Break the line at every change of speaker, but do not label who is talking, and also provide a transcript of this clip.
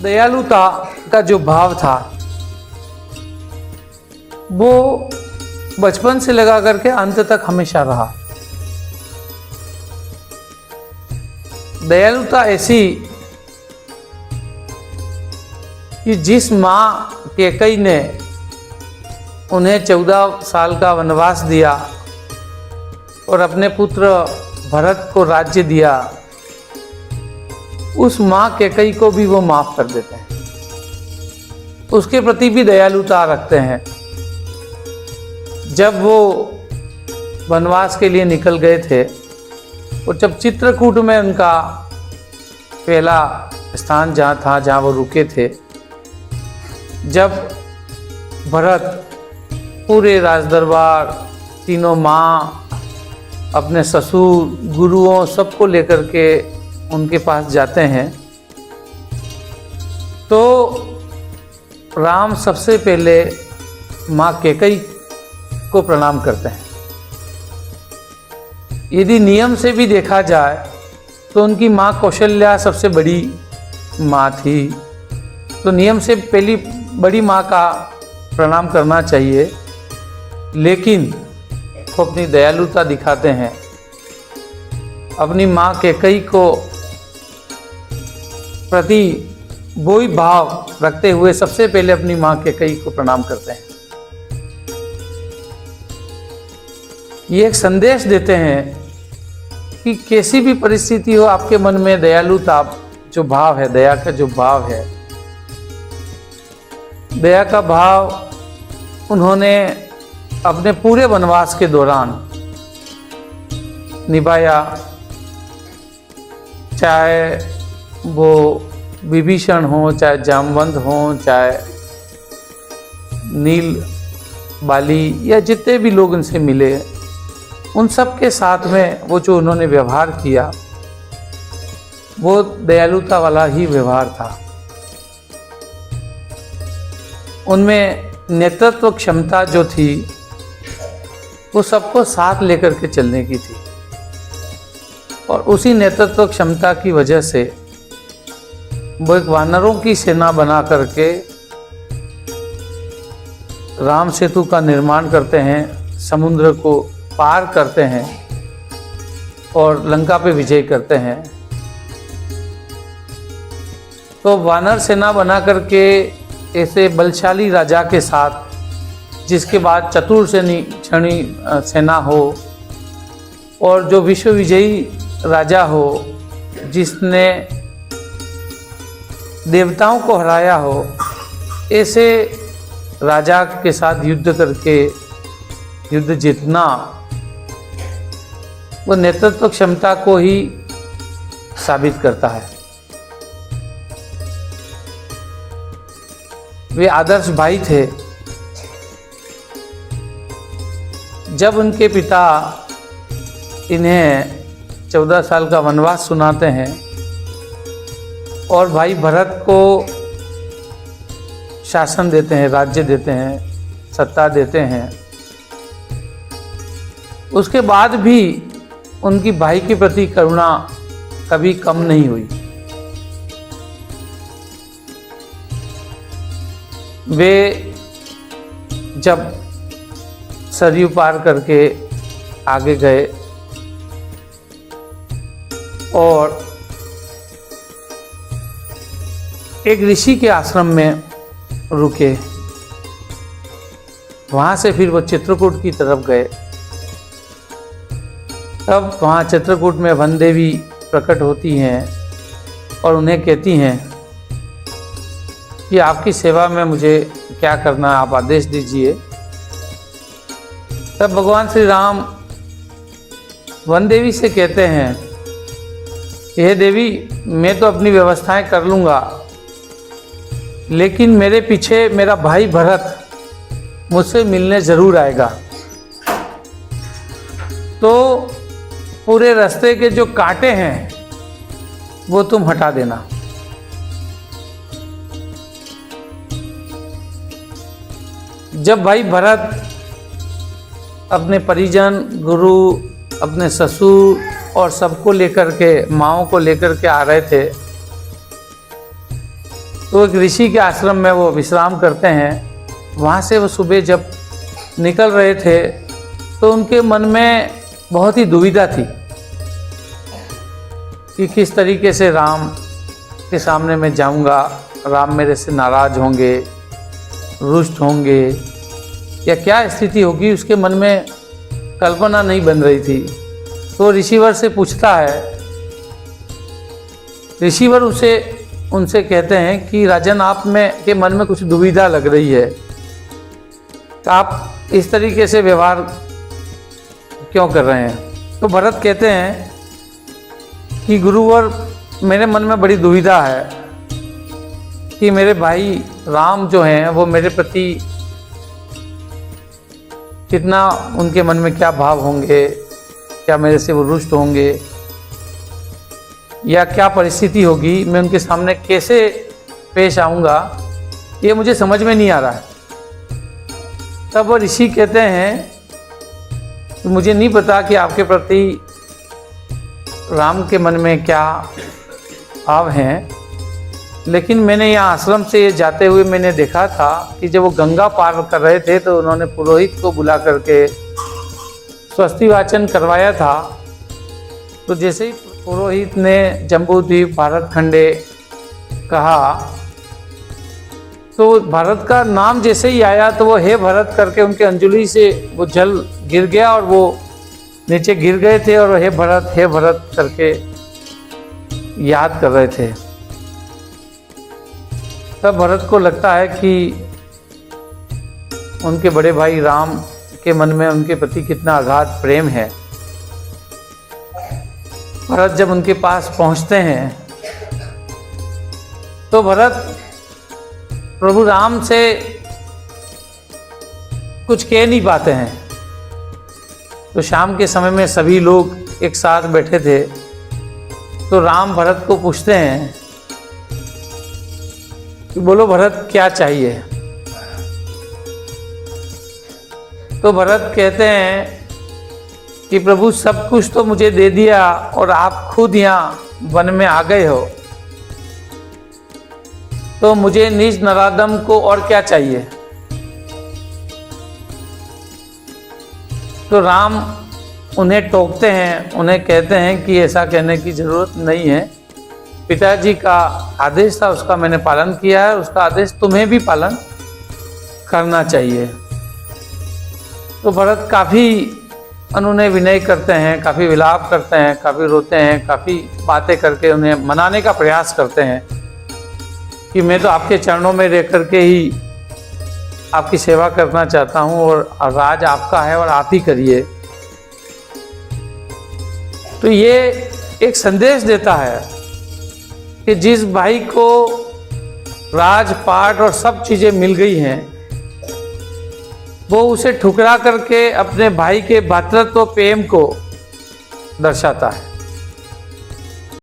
दयालुता का जो भाव था वो बचपन से लगा करके अंत तक हमेशा रहा। दयालुता ऐसी कि जिस माँ कैकेयी ने उन्हें 14 साल का वनवास दिया और अपने पुत्र भरत को राज्य दिया, उस माँ कैकेयी को भी वो माफ कर देते हैं, उसके प्रति भी दयालुता रखते हैं। जब वो वनवास के लिए निकल गए थे और जब चित्रकूट में उनका पहला स्थान जहाँ था, जहाँ वो रुके थे, जब भरत पूरे राजदरबार, तीनों माँ, अपने ससुर, गुरुओं, सबको लेकर के उनके पास जाते हैं, तो राम सबसे पहले माँ कैकेयी को प्रणाम करते हैं। यदि नियम से भी देखा जाए तो उनकी माँ कौशल्या सबसे बड़ी माँ थी, तो नियम से पहली बड़ी माँ का प्रणाम करना चाहिए, लेकिन वो अपनी दयालुता दिखाते हैं। अपनी माँ कैकेयी को प्रति वही भाव रखते हुए सबसे पहले अपनी माँ कैकेयी को प्रणाम करते हैं। ये एक संदेश देते हैं कि कैसी भी परिस्थिति हो, आपके मन में दयालुता जो भाव है, दया का जो भाव है, दया का भाव उन्होंने अपने पूरे वनवास के दौरान निभाया। चाहे वो विभीषण हो, चाहे जामवंत हो, चाहे नील बाली, या जितने भी लोग उनसे मिले, उन सब के साथ में वो जो उन्होंने व्यवहार किया वो दयालुता वाला ही व्यवहार था। उनमें नेतृत्व क्षमता जो थी वो सबको साथ लेकर के चलने की थी, और उसी नेतृत्व क्षमता की वजह से वो एक वानरों की सेना बना करके राम सेतु का निर्माण करते हैं, समुद्र को पार करते हैं और लंका पे विजय करते हैं। तो वानर सेना बना करके ऐसे बलशाली राजा के साथ, जिसके बाद चतुर सेना हो और जो विश्व विजयी राजा हो, जिसने देवताओं को हराया हो, ऐसे राजा के साथ युद्ध करके युद्ध जीतना, वो नेतृत्व क्षमता को ही साबित करता है। वे आदर्श भाई थे। जब उनके पिता इन्हें 14 साल का वनवास सुनाते हैं और भाई भरत को शासन देते हैं, राज्य देते हैं, सत्ता देते हैं, उसके बाद भी उनकी भाई के प्रति करुणा कभी कम नहीं हुई। वे जब सरयू पार करके आगे गए और एक ऋषि के आश्रम में रुके, वहाँ से फिर वो चित्रकूट की तरफ गए। तब वहाँ चित्रकूट में वन देवी प्रकट होती हैं और उन्हें कहती हैं कि आपकी सेवा में मुझे क्या करना है, आप आदेश दीजिए। तब भगवान श्री राम वन देवी से कहते हैं, हे देवी, मैं तो अपनी व्यवस्थाएं कर लूँगा, लेकिन मेरे पीछे मेरा भाई भरत मुझसे मिलने ज़रूर आएगा, तो पूरे रास्ते के जो कांटे हैं वो तुम हटा देना। जब भाई भरत अपने परिजन, गुरु, अपने ससुर और सबको लेकर के, माँओं को लेकर के आ रहे थे, तो एक ऋषि के आश्रम में वो विश्राम करते हैं। वहाँ से वो सुबह जब निकल रहे थे तो उनके मन में बहुत ही दुविधा थी कि किस तरीके से राम के सामने मैं जाऊंगा, राम मेरे से नाराज होंगे, रुष्ट होंगे, या क्या स्थिति होगी, उसके मन में कल्पना नहीं बन रही थी। तो ऋषिवर से पूछता है, ऋषिवर उनसे कहते हैं कि राजन, आप में के मन में कुछ दुविधा लग रही है, तो आप इस तरीके से व्यवहार क्यों कर रहे हैं। तो भरत कहते हैं कि गुरुवर, मेरे मन में बड़ी दुविधा है कि मेरे भाई राम जो हैं वो मेरे प्रति कितना, उनके मन में क्या भाव होंगे, क्या मेरे से वो रुष्ट होंगे, या क्या परिस्थिति होगी, मैं उनके सामने कैसे पेश आऊँगा, ये मुझे समझ में नहीं आ रहा है। तब वो ऋषि कहते हैं कि मुझे नहीं पता कि आपके प्रति राम के मन में क्या भाव हैं, लेकिन मैंने यहाँ आश्रम से जाते हुए मैंने देखा था कि जब वो गंगा पार कर रहे थे तो उन्होंने पुरोहित को बुला करके स्वस्ति वाचन करवाया था। तो जैसे ही पुरोहित ने जम्बूद्वीप भारत खंडे कहा तो भारत का नाम जैसे ही आया तो वो हे भरत करके उनके अंजलि से वो जल गिर गया और वो नीचे गिर गए थे और हे भरत करके याद कर रहे थे। तब भरत को लगता है कि उनके बड़े भाई राम के मन में उनके प्रति कितना अगाध प्रेम है। भरत जब उनके पास पहुंचते हैं तो भरत प्रभु राम से कुछ कह नहीं पाते हैं। तो शाम के समय में सभी लोग एक साथ बैठे थे तो राम भरत को पूछते हैं कि बोलो भरत, क्या चाहिए। तो भरत कहते हैं कि प्रभु सब कुछ तो मुझे दे दिया और आप खुद यहाँ वन में आ गए हो, तो मुझे निज नराधम को और क्या चाहिए। तो राम उन्हें टोकते हैं, उन्हें कहते हैं कि ऐसा कहने की जरूरत नहीं है, पिताजी का आदेश था उसका मैंने पालन किया है, उसका आदेश तुम्हें भी पालन करना चाहिए। तो भरत काफ़ी अनुनय विनय करते हैं, काफ़ी विलाप करते हैं, काफ़ी रोते हैं, काफ़ी बातें करके उन्हें मनाने का प्रयास करते हैं कि मैं तो आपके चरणों में रह करके ही आपकी सेवा करना चाहता हूँ और राज आपका है और आप ही करिए। तो ये एक संदेश देता है कि जिस भाई को राजपाट और सब चीज़ें मिल गई हैं वो उसे ठुकरा करके अपने भाई के भातृत्व प्रेम को दर्शाता है।